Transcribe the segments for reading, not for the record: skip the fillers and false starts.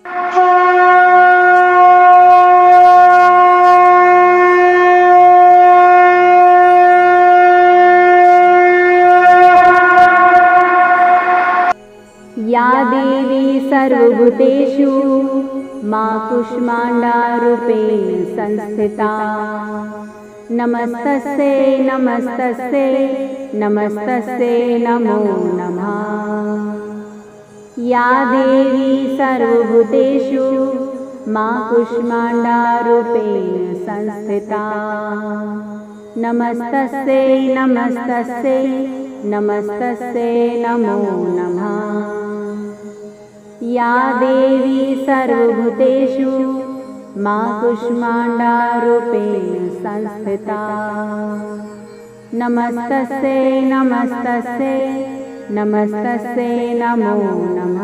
या देवी सर्वभूतेषु मा कूष्माण्डारूपेण संस्थिता। नमस्तस्यै नमस्तस्यै नमस्तस्यै नमो नमः। या देवी सर्वभूतेषु मा कूष्माण्डारूपेण संस्थिता। नमस्तस्यै नमस्तस्यै नमस्तस्यै नमो नमः। या देवी सर्वभूतेषु मा कूष्माण्डारूपेण संस्थिता। नमस्तस्यै नमस्तस्यै नमस्तस्यै नमो नमः।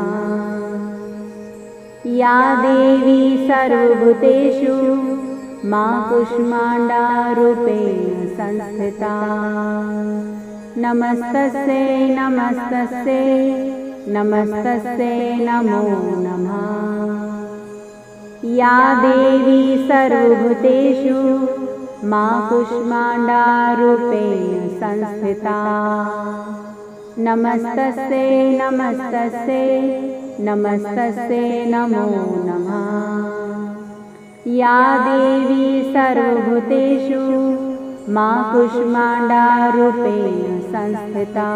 या देवी सर्वभूतेषु मा कूष्माण्डारूपेण संस्थिता। नमस्तस्यै नमस्तस्यै नमस्तस्यै नमो नमः। या देवी सर्वभूतेषु मा कूष्माण्डारूपेण संस्थिता। नमस्तस्यै नमस्तस्यै नमस्तस्यै नमो नमः। या देवी सर्वभूतेषु मा कूष्माण्डारूपेण संस्थिता।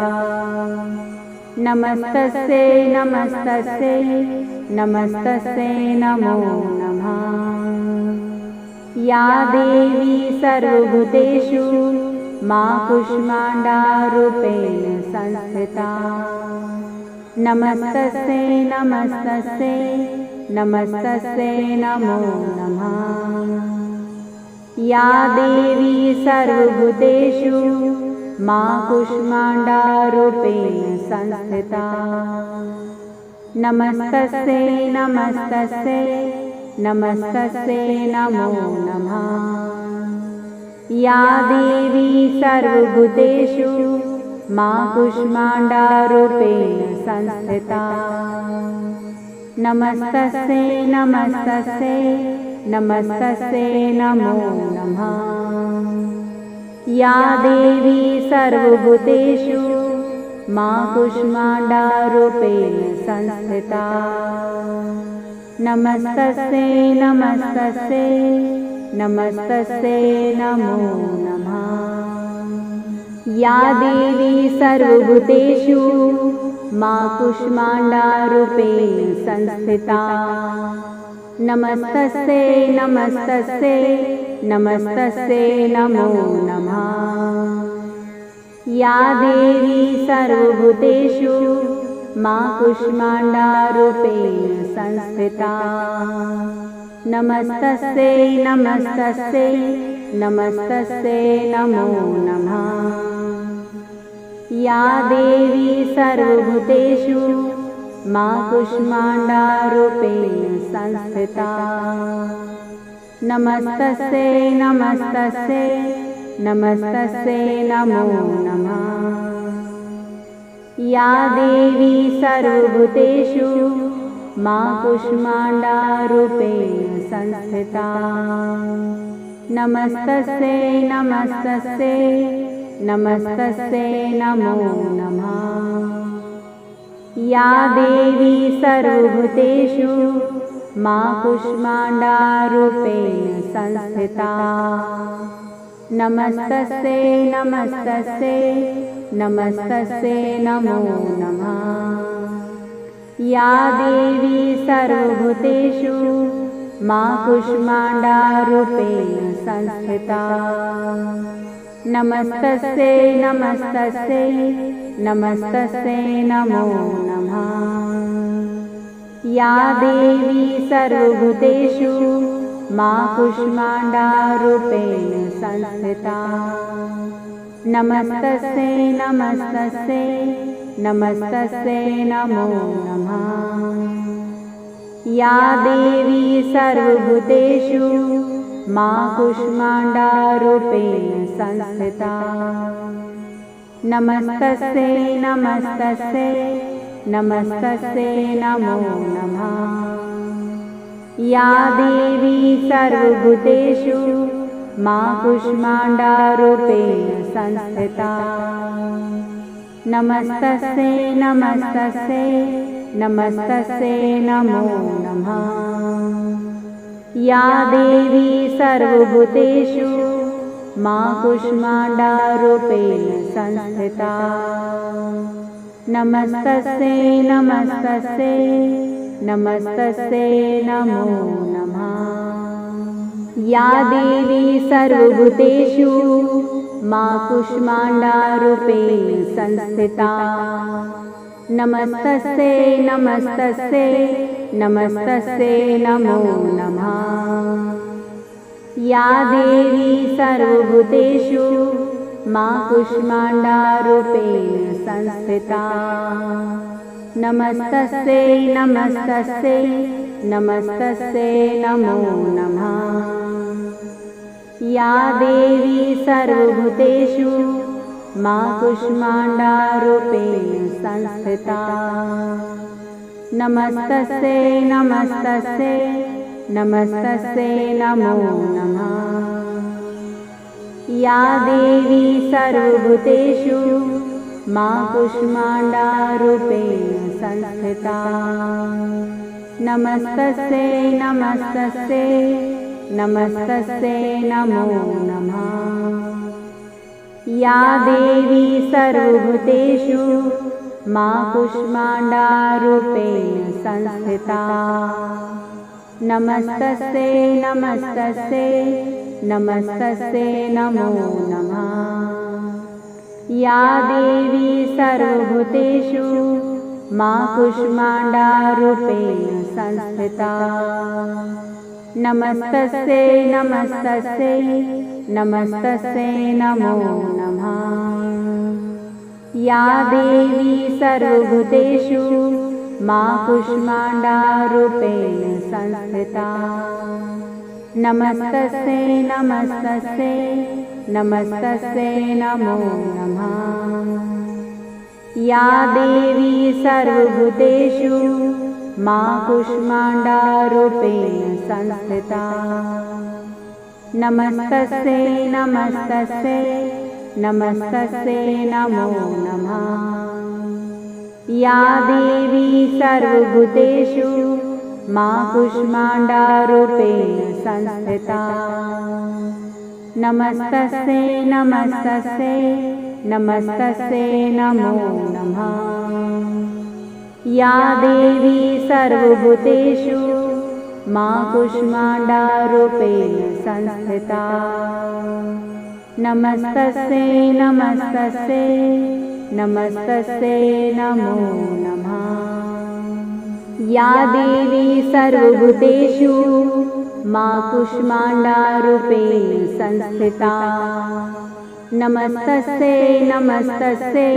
नमस्तस्यै नमस्तस्यै नमस्तस्यै नमो नमः। या देवी सर्वभूतेषु मा कूष्माण्डारूपेण संस्थिता। नमस्तस्यै नमस्तस्यै नमस्तस्यै नमो नमः। या देवी सर्वभूतेषु मा कूष्माण्डारूपेण संस्थिता। नमस्तस्यै नमस्तस्यै नमस्तस्यै नमो नमः। या देवी सर्वभूतेषु मा कूष्माण्डारूपेण संस्थिता। नमस्तस्यै नमस्तस्यै नमस्तस्यै नमो नमः। या देवी सर्वभूतेषु मा कूष्माण्डारूपेण संस्थिता। नमस्तस्यै नमस्तस्यै नमस्तस्यै नमो नमः। या देवी सर्वभूतेषु मा कूष्माण्डारूपेण संस्थिता। नमस्तस्यै नमस्तस्यै नमस्तस्यै नमो नमः। या देवी सर्वभूतेषु मा कूष्माण्डारूपेण संस्थिता। नमस्तस्यै नमस्तस्यै नमस्तस्यै नमो नमः। या देवी सर्वभूतेषु मा कूष्माण्डारूपेण संस्थिता। नमस्तस्यै नमस्तस्यै नमस्तस्यै नमो नमः। या देवी सर्वभूतेषु मा कूष्माण्डारूपेण संस्थिता। नमस्तस्यै नमस्तस्यै नमस्तस्यै नमो नमः। या देवी सर्वभूतेषु मा कूष्माण्डारूपेण संस्थिता। नमस्तस्यै नमस्तस्यै नमस्तस्यै नमो नमः। या देवी सर्वभूतेषु मा कूष्माण्डारूपेण संस्थिता। नमस्तस्यै नमस्तस्यै नमस्तस्यै नमो नमः। या देवी सर्वभूतेषु मा कूष्माण्डारूपेण संस्थिता। नमस्तस्यै नमस्तस्यै नमस्तस्यै नमो नमः। या देवी सर्वभूतेषु मा कूष्माण्डारूपेण संस्थिता। नमस्तस्यै नमस्तस्यै नमस्तस्यै नमो नमः। या देवी सर्वभूतेषु मा कूष्माण्डारूपेण संस्थिता। नमस्तस्यै नमस्तस्यै नमस्तस्यै नमो नमः। या देवी सर्वभूतेषु मा कूष्माण्डारूपेण संस्थिता। नमस्तस्यै नमस्तस्यै नमस्तस्यै नमो नमः। या देवी सर्वभूतेषु मा कूष्माण्डारूपेण संस्थिता। नमस्तस्यै नमस्तस्यै नमस्तस्यै नमो नमः। या देवी सर्वभूतेषु मा कूष्माण्डारूपेण संस्थिता। नमस्तस्यै नमस्तस्यै नमस्तस्यै नमो नमः। या देवी सर्वभूतेषु मा कूष्माण्डारूपेण संस्थिता। नमस्तस्यै नमस्तस्यै नमस्तस्यै नमो नमः। या देवी सर्वभूतेषु मा कूष्माण्डारूपेण संस्थिता। नमस्तस्यै नमस्तस्यै नमस्तस्यै नमो नमः। या देवी सर्वभूतेषु मा कूष्माण्डारूपेण संस्थिता। नमस्तस्यै नमस्तस्यै नमस्तस्यै नमो नमः। या देवी सर्वभूतेषु मा कूष्माण्डारूपेण संस्थिता। नमस्तस्यै नमस्तस्यै नमस्तस्यै नमो नमः। या देवी सर्वभूतेषु मा कूष्माण्डारूपेण संस्थिता। नमस्तस्यै नमस्तस्यै नमस्तस्यै नमो नमः। या देवी सर्वभूतेषु मा कूष्माण्डारूपेण संस्थिता। नमस्तस्यै नमस्तस्यै नमस्तस्यै नमो नमः। या देवी सर्वभूतेषु मा कूष्माण्डारूपेण संस्थिता। नमस्तस्यै नमस्तस्यै नमस्तस्यै नमो नमः। या देवी सर्वभूतेषु मा कूष्माण्डारूपेण संस्थिता। नमस्तस्यै नमस्तस्यै नमस्तस्यै नमो नमः। या देवी सर्वभूतेषु मा कूष्माण्डारूपेण संस्थिता। नमस्तस्यै नमस्तस्यै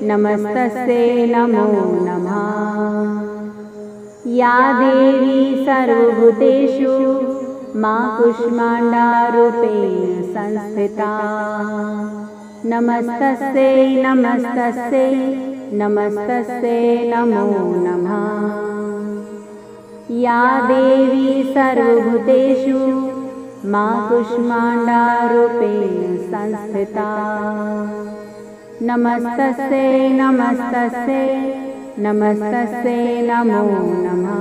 नमस्तस्यै नमो नमः। या देवी सर्वभूतेषु मा कूष्माण्डारूपेण संस्थिता। नमस्तस्यै नमस्तस्यै नमस्तस्यै नमो नमः। या देवी सर्वभूतेषु मा कूष्माण्डारूपेण संस्थिता। नमस्तस्यै नमस्तस्यै नमस्तस्यै नमो नमः।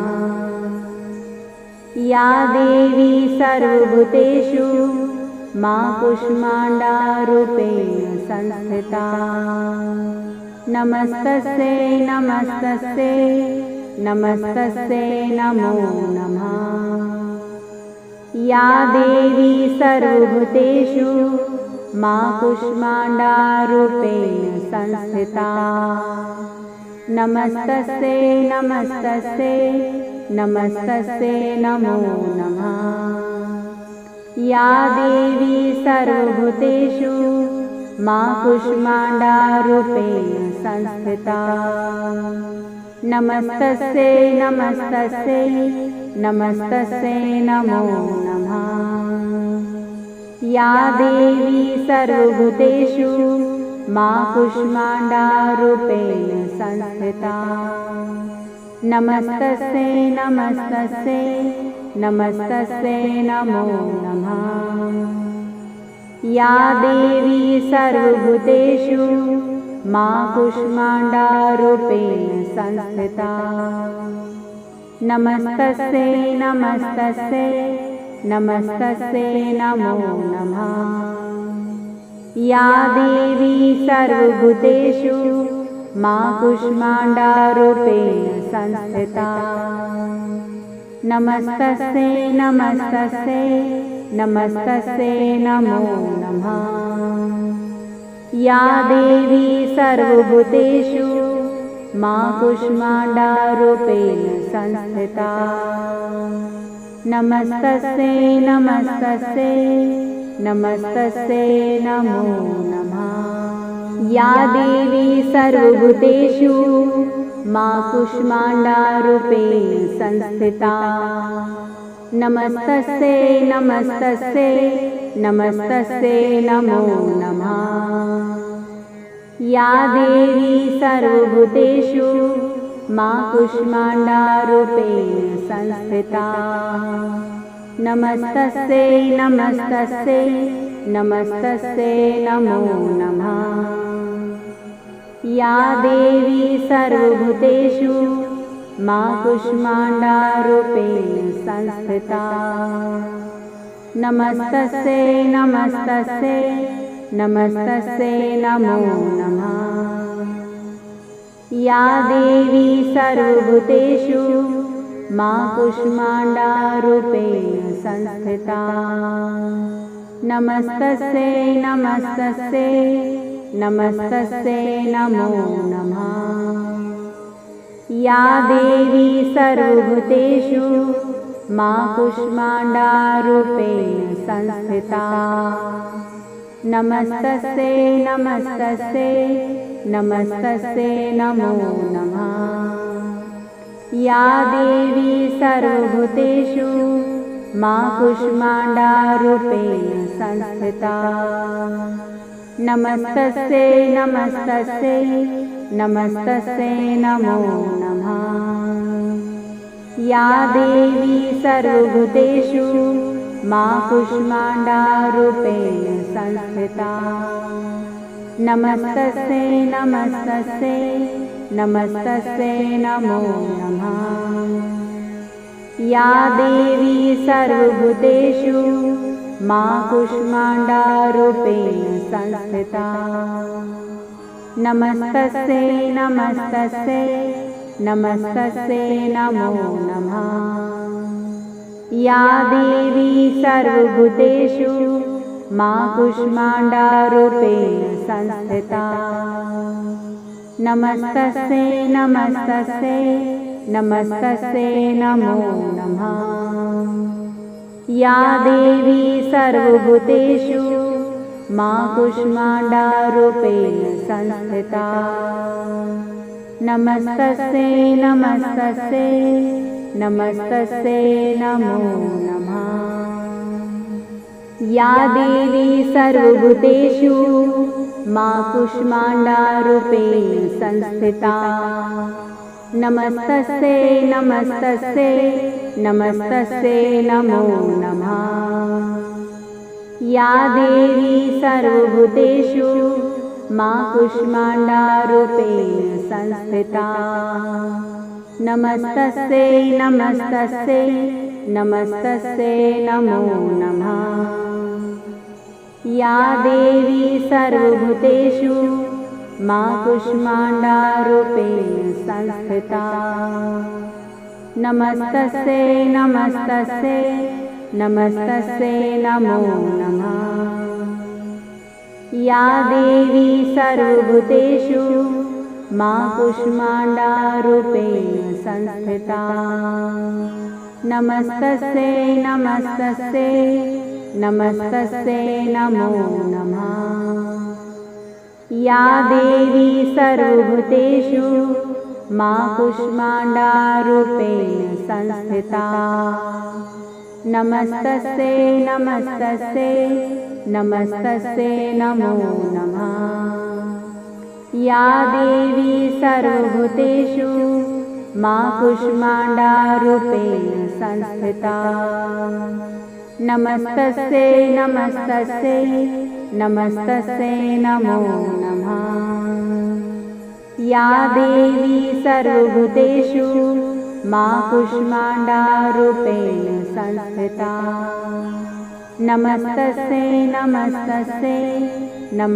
या देवी सर्वभूतेषु मा कूष्माण्डारूपेण संस्थिता। नमस्तस्यै नमस्तस्यै नमस्तस्यै नमो नमः। या देवी सर्वभूतेषु मा कूष्माण्डारूपेण संस्थिता। नमस्तस्यै नमस्तस्यै नमस्तस्यै नमो नमः। या देवी सर्वभूतेषु मा कूष्माण्डारूपेण संस्थिता। नमस्तस्यै नमस्तस्यै नमस्तस्यै नमो नमः। या देवी सर्वभूतेषु मा कूष्माण्डारूपेण संस्थिता। नमस्तस्यै नमस्तस्यै नमस्तस्यै नमो नमः। या देवी सर्वभूतेषु मा कूष्माण्डारूपेण संस्थिता। नमस्तस्यै नमस्तस्यै नमस्तस्यै नमो नमः। या देवी सर्वभूतेषु मा कूष्माण्डारूपेण संस्थिता। नमस्तस्यै नमस्तस्यै नमस्तस्यै नमो नमः। या देवी सर्वभूतेषु मा कूष्माण्डारूपेण संस्थिता। नमस्तस्यै नमस्तस्यै नमस्तस्यै नमो नमः। या देवी सर्वभूतेषु मा कूष्माण्डारूपेण संस्थिता। नमस्तस्यै नमस्तस्यै नमस्तस्यै नमो नमः। या देवी सर्वभूतेषु मा कूष्माण्डारूपेण संस्थिता। नमस्तस्यै नमस्तस्यै नमस्तस्यै नमो नमः। या देवी सर्वभूतेषु मा कूष्माण्डारूपेण संस्थिता। नमस्तस्यै नमस्तस्यै नमस्तस्यै नमो नमः। या देवी सर्वभूतेषु मा कूष्माण्डारूपेण संस्थिता। नमस्तस्यै नमस्तस्यै नमस्तस्यै नमो नमः। या देवी सर्वभूतेषु मा कूष्माण्डारूपेण संस्थिता। नमस्तस्यै नमस्तस्यै नमस्तस्यै नमो नमः। या देवी सर्वभूतेषु मा कूष्माण्डारूपेण संस्थिता। नमस्तस्यै नमस्तस्यै नमस्तस्यै नमो नमः। या देवी सर्वभूतेषु मा कूष्माण्डारूपेण संस्थिता। नमस्तस्यै नमस्तस्यै नमस्तस्यै नमो नमः। या देवी सर्वभूतेषु मा कूष्माण्डारूपेण संस्थिता। नमस्तस्यै नमस्तस्यै नमस्तस्यै नमो नमः। या देवी सर्वभूतेषु मा कूष्माण्डारूपेण संस्थिता। नमस्तस्यै नमस्तस्यै नमस्तस्यै नमो नमः। या देवी सर्वभूतेषु मा कूष्माण्डारूपेण संस्थिता। नमस्तस्यै नमस्तस्यै नमस्तस्यै नमो नमः। या देवी सर्वभूतेषु मा कूष्माण्डारूपेण संस्थिता। नमस्तस्यै नमस्तस्यै नमस्तस्यै नमो नमः। या देवी सर्वभूतेषु मा कूष्माण्डारूपेण संस्थिता। नमस्तस्यै नमस्तस्यै नमस्तस्यै नमो नमः। या देवी सर्वभूतेषु मा कूष्माण्डारूपेण संस्थिता। नमस्तस्यै नमस्तस्यै नमस्तस्यै नमो नमः। या देवी सर्वभूतेषु मा कूष्माण्डारूपेण संस्थिता। नमस्तस्यै नमस्तस्यै नमस्तस्यै नमो नमः। या देवी सर्वभूतेषु मा कूष्माण्डारूपेण संस्थिता। नमस्तस्यै नमस्तस्यै नमस्तस्यै नमो नमः। या देवी सर्वभूतेषु मा कूष्माण्डारूपेण संस्थिता। नमस्तस्यै नमस्तस्यै नमस्तस्यै नमो नमः। या देवी सर्वभूतेषु मा कूष्माण्डारूपेण संस्थिता। नमस्तस्यै नमस्तस्यै नमः।